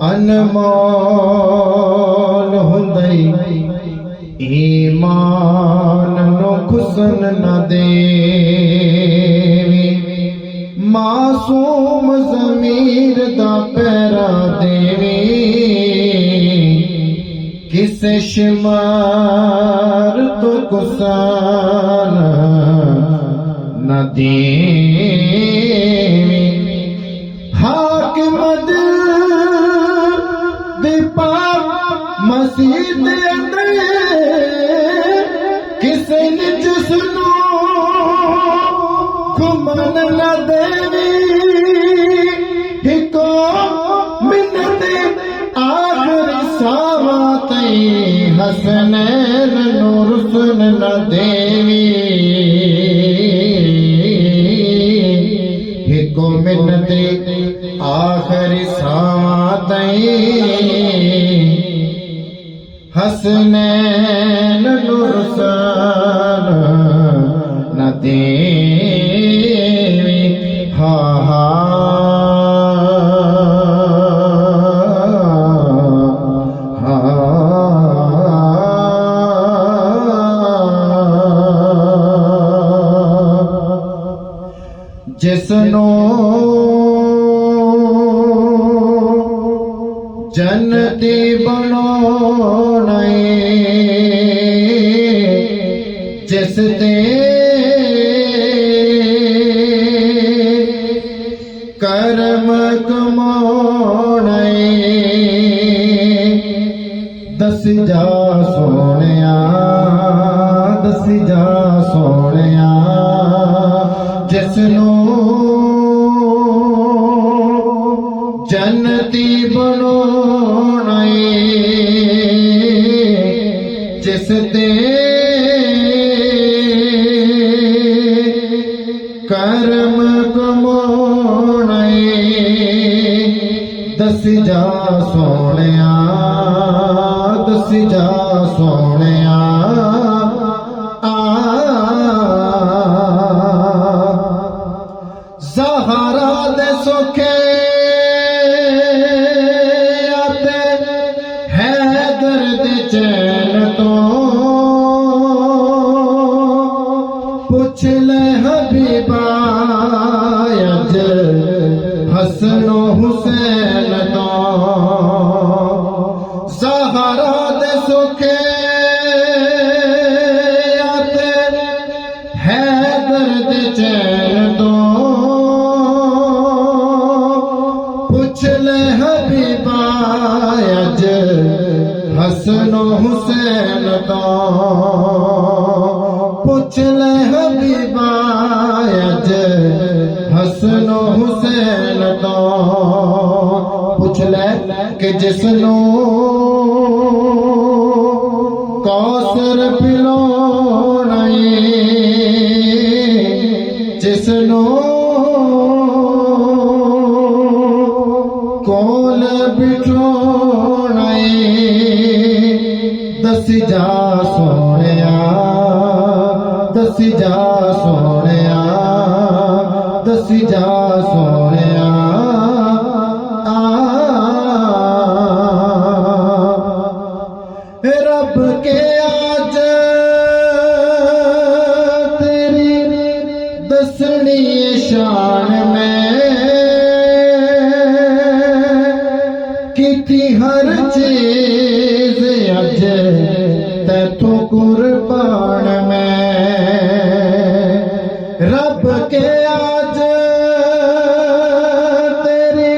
अनमोल Hyundai ईमान no खुसन न देवी मासूम ज़मीर दा पैरा देवी किसे शिमार तो कुसान न देवी हाकिम दिल दीपाक मसीद अंदर किसे निज सुनो घुमन न देवी हिको मिन्नत आखिरी सावा तई हसनैन नूर सुन न देवी हिको मिन्नत आखिरी सावा तई हसनैन नूर सुन न देवी हा हा जिसनो जन्नती बनाना जिस दे कर्म कमाना दस जा सोनिया दस जा सोनिया जिसनो जन्नती बनाना जिस दे कर्म कमाना दस जा सोनिया दस जा सोनिया ज़हरा दे सुखे आते है दर्द चैन तो पुछ ले हबीबा अज हसनो हुसैन तो ज़हरा दे सुखे आते है दर्द चैन तो पुछ ले हबीबा अज हसनो हुसैन तो पुछ ले हबीबा अज हसनो हुसैन तो पुछ ले कि जिसनो कौसर पिलाना जिसनो कोल बिठोना दस जा सोनिया दस जा सोनिया दस जा सोनिया रब के आज तेरी दसनी शान में की हर चीज अज तैथो कुर्बान में रब के आज तेरी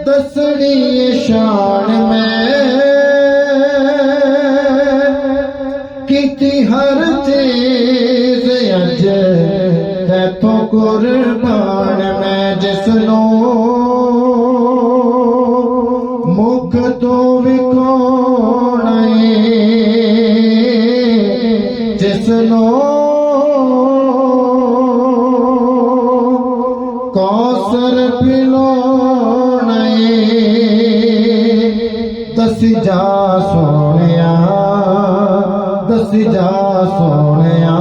दसनी शान में की हर चीज अज तैथो कुर्बान में जिसनो मुख तो विकोना जिसनो कौसर पिलाना दस जा सोनिया दस जा सोनिया